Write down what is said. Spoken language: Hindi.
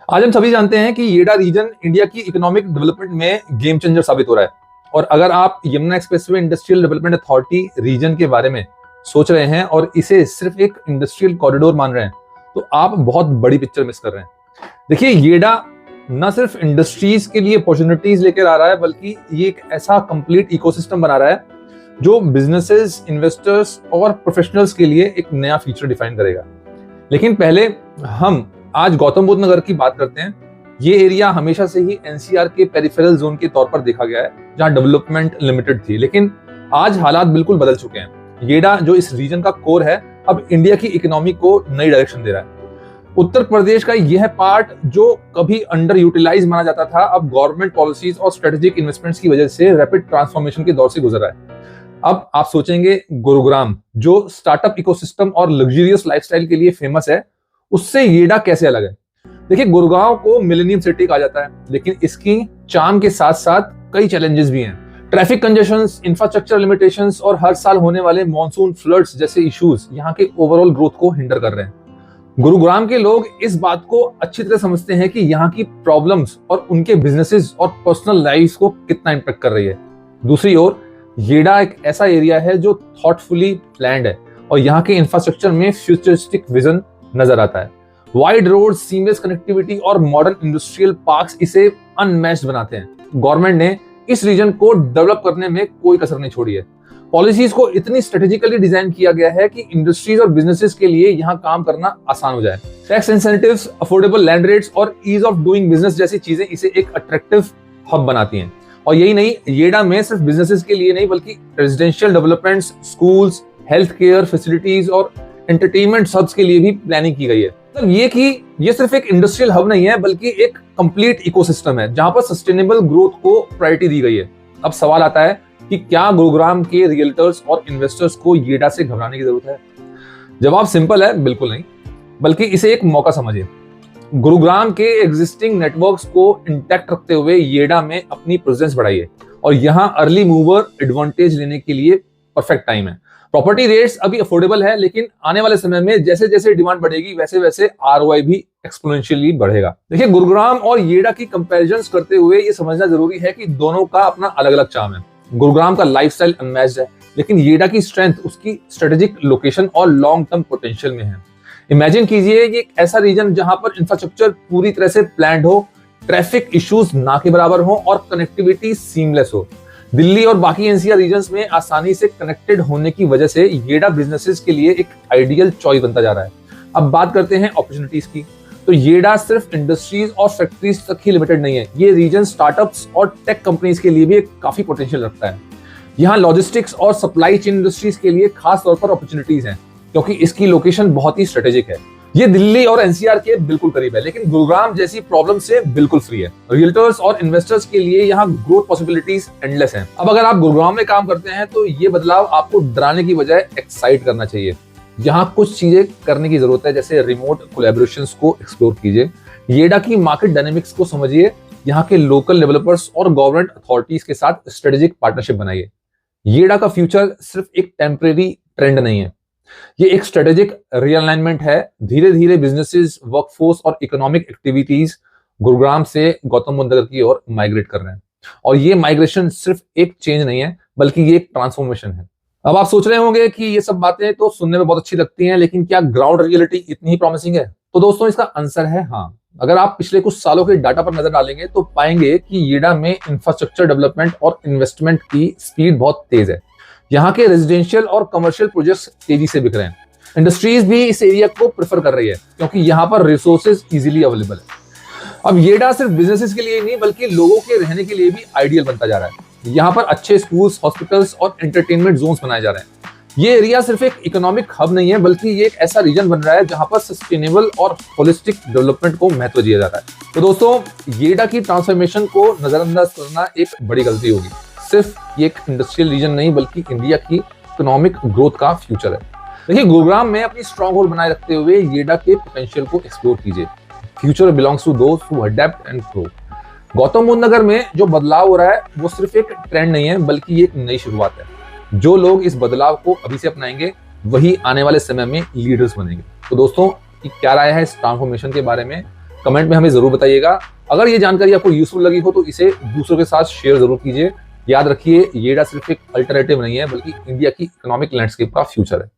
आज हम सभी जानते हैं कि येडा रीजन इंडिया की इकोनॉमिक डेवलपमेंट में गेम चेंजर साबित हो रहा है। और अगर आप Yamuna expressway industrial development authority region के बारे में सोच रहे हैं और इसे सिर्फ एक इंडस्ट्रियल कॉरिडोर मान रहे हैं, तो आप बहुत बड़ी पिक्चर मिस कर रहे हैं। देखिए, येडा न सिर्फ इंडस्ट्रीज के लिए अपॉर्चुनिटीज लेकर आ रहा है, बल्कि ये एक ऐसा कंप्लीट इकोसिस्टम बना रहा है जो बिजनेसेस, इन्वेस्टर्स और प्रोफेशनल्स के लिए एक नया फ्यूचर डिफाइन करेगा। लेकिन पहले हम आज गौतम बुद्ध नगर की बात करते हैं। ये एरिया हमेशा से ही एनसीआर के पेरिफेरल जोन के तौर पर देखा गया है, जहां डेवलपमेंट लिमिटेड थी, लेकिन आज हालात बिल्कुल बदल चुके हैं। येडा जो इस रीजन का कोर है, अब इंडिया की इकोनॉमी को नई डायरेक्शन दे रहा है। उत्तर प्रदेश का यह पार्ट जो कभी अंडर यूटिलाइज माना जाता था, अब गवर्नमेंट पॉलिसीज और स्ट्रेटेजिक इन्वेस्टमेंट्स की वजह से रैपिड ट्रांसफॉर्मेशन के दौर से गुजर रहा है। अब आप सोचेंगे, गुरुग्राम जो स्टार्टअप इकोसिस्टम और लग्जरियस लाइफस्टाइल के लिए फेमस है, उससे येडा कैसे अलग है? देखिए, गुड़गांव को मिलेनियम सिटी कहा जाता है, लेकिन इसकी चार्म के साथ साथ कई चैलेंजेस भी हैं। ट्रैफिक कंजेशंस, इंफ्रास्ट्रक्चर लिमिटेशंस और हर साल होने वाले मॉनसून फ्लड्स जैसे इश्यूज यहाँ के ओवरऑल ग्रोथ को हिंडर कर रहे हैं। गुरुग्राम के लोग इस बात को अच्छी तरह समझते हैं कि यहाँ की प्रॉब्लम्स और उनके बिजनेसेस और पर्सनल लाइफ को कितना इंपैक्ट कर रही है। दूसरी ओर, येडा एक ऐसा एरिया है जो थॉटफुली प्लान्ड है और यहाँ के इंफ्रास्ट्रक्चर में फ्यूचरिस्टिक विजन नजर आता है। वाइड रोड, सीमलेस कनेक्टिविटी और मॉडर्न इंडस्ट्रियल पार्क्स इसे अनमैच्ड बनाते हैं। गवर्नमेंट ने इस रीजन को डेवलप करने में कोई कसर नहीं छोड़ी है। पॉलिसीज को इतनी स्ट्रेटेजिकली डिजाइन किया गया है कि इंडस्ट्रीज और बिजनेसेस के लिए यहाँ काम करना आसान हो जाए। Tax incentives, affordable land rates और ईज ऑफ डूइंग बिजनेस जैसी चीजें इसे एक अट्रैक्टिव हब बनाती हैं। और यही नहीं, येडा में सिर्फ बिजनेसेस के लिए नहीं, बल्कि residential developments, schools, health care facilities और एंटरटेनमेंट हब्स के लिए भी प्लानिंग की गई है। मतलब ये सिर्फ एक इंडस्ट्रियल हब नहीं है, बल्कि एक कंप्लीट इकोसिस्टम है जहां पर सस्टेनेबल ग्रोथ को प्रायोरिटी दी गई है। अब सवाल आता है कि क्या गुरुग्राम के रियल्टर्स और इन्वेस्टर्स को येडा से घबराने की जरूरत है? जवाब सिंपल है, बिल्कुल नहीं, बल्कि इसे एक मौका समझिए। गुरुग्राम के एग्जिस्टिंग नेटवर्क्स को इंटैक्ट रखते हुए येडा में अपनी प्रेजेंस बढ़ाइए और यहाँ अर्ली मूवर एडवांटेज लेने के लिए परफेक्ट टाइम है। प्रॉपर्टी रेट्स अभी अफोर्डेबल है, लेकिन आने वाले समय में जैसे जैसे डिमांड बढ़ेगी, वैसे वैसे आरओआई भी एक्सपोनेंशियली बढ़ेगा। देखिए, गुरुग्राम और येडा की कंपैरिजंस करते हुए ये समझना जरूरी है कि दोनों का अपना अलग अलग चार्म है। गुरुग्राम का लाइफस्टाइल अनमैच्ड है, लेकिन येडा की स्ट्रेंथ उसकी स्ट्रेटेजिक लोकेशन और लॉन्ग टर्म पोटेंशियल में है। इमेजिन कीजिए, ये एक ऐसा रीजन जहां पर इंफ्रास्ट्रक्चर पूरी तरह से प्लान्ड हो, ट्रैफिक इश्यूज ना के बराबर हो और कनेक्टिविटी सीमलेस हो। दिल्ली और बाकी एनसीआर रीजन्स में आसानी से कनेक्टेड होने की वजह से येडा बिजनेसेस के लिए एक आइडियल चॉइस बनता जा रहा है। अब बात करते हैं अपॉर्चुनिटीज की। तो येडा सिर्फ इंडस्ट्रीज और फैक्ट्रीज तक ही लिमिटेड नहीं है, ये रीजन स्टार्टअप्स और टेक कंपनीज के लिए भी एक काफी पोटेंशियल रखता है। यहाँ लॉजिस्टिक्स और सप्लाई चेन इंडस्ट्रीज के लिए खास तौर पर अपॉर्चुनिटीज हैं, क्योंकि इसकी लोकेशन बहुत ही स्ट्रेटेजिक है। ये दिल्ली और एनसीआर के बिल्कुल करीब है, लेकिन गुरुग्राम जैसी प्रॉब्लम से बिल्कुल फ्री है। रियल्टर्स और इन्वेस्टर्स के लिए यहाँ ग्रोथ पॉसिबिलिटीज एंडलेस हैं। अब अगर आप गुरुग्राम में काम करते हैं, तो ये बदलाव आपको डराने की बजाय एक्साइट करना चाहिए। यहाँ कुछ चीजें करने की जरूरत है, जैसे रिमोट कोलैबोरेशंस को एक्सप्लोर कीजिए, येडा की मार्केट डायनेमिक्स को समझिए, यहाँ के लोकल डेवलपर्स और गवर्नमेंट अथॉरिटीज के साथ स्ट्रेटेजिक पार्टनरशिप बनाइए। येडा का फ्यूचर सिर्फ एक टेम्परेरी ट्रेंड नहीं है, ये एक स्ट्रेटेजिक रिअलाइनमेंट है। धीरे धीरे बिजनेसेस, वर्कफोर्स और इकोनॉमिक एक्टिविटीज गुरुग्राम से गौतम बुद्ध नगर की ओर माइग्रेट कर रहे हैं। और ये माइग्रेशन सिर्फ एक चेंज नहीं है, बल्कि ये एक ट्रांसफॉर्मेशन है। अब आप सोच रहे होंगे कि ये सब बातें तो सुनने में बहुत अच्छी लगती हैं, लेकिन क्या ग्राउंड रियलिटी इतनी ही प्रॉमिसिंग है? तो दोस्तों, इसका आंसर है हाँ। अगर आप पिछले कुछ सालों के डाटा पर नजर डालेंगे, तो पाएंगे कि येडा में इंफ्रास्ट्रक्चर डेवलपमेंट और इन्वेस्टमेंट की स्पीड बहुत तेज है। यहाँ के रेजिडेंशियल और कमर्शियल प्रोजेक्ट्स तेजी से बिक रहे हैं। इंडस्ट्रीज भी इस एरिया को प्रेफर कर रही है, क्योंकि यहाँ पर रिसोर्सेज इजीली अवेलेबल है। अब येडा सिर्फ बिजनेसेस के लिए नहीं, बल्कि लोगों के रहने के लिए भी आइडियल बनता जा रहा है। यहाँ पर अच्छे स्कूल्स, हॉस्पिटल्स और एंटरटेनमेंट जोन्स बनाए जा रहे हैं। ये एरिया सिर्फ एक इकोनॉमिक हब नहीं है, बल्कि ये एक ऐसा रीजन बन रहा है जहां पर सस्टेनेबल और होलिस्टिक डेवलपमेंट को महत्व दिया जाता है। तो दोस्तों, येडा की ट्रांसफॉर्मेशन को नजरअंदाज करना एक बड़ी गलती होगी। सिर्फ ये एक इंडस्ट्रियल रीजन नहीं, बल्कि इंडिया की इकोनॉमिक ग्रोथ का फ्यूचर है। देखिए, गुरुग्राम में अपनी स्ट्रॉन्ग होल्ड बनाए रखते हुए येडा के पोटेंशियल को एक्सप्लोर कीजिए। Future belongs to those who adapt and grow. Gautam Buddh Nagar में जो बदलाव हो रहा है, वो सिर्फ एक ट्रेंड नहीं है, बल्कि ये एक नई शुरुआत है। जो लोग इस बदलाव को अभी से अपनाएंगे, वही आने वाले समय में लीडर्स बनेंगे। तो दोस्तों, क्या राय है इस ट्रांसफॉर्मेशन के बारे में? कमेंट में हमें जरूर बताइएगा। अगर ये जानकारी आपको यूजफुल लगी हो तो इसे दूसरों के साथ शेयर जरूर कीजिए। याद रखिए, येडा सिर्फ एक अल्टरनेटिव नहीं है, बल्कि इंडिया की इकोनॉमिक लैंडस्केप का फ्यूचर है।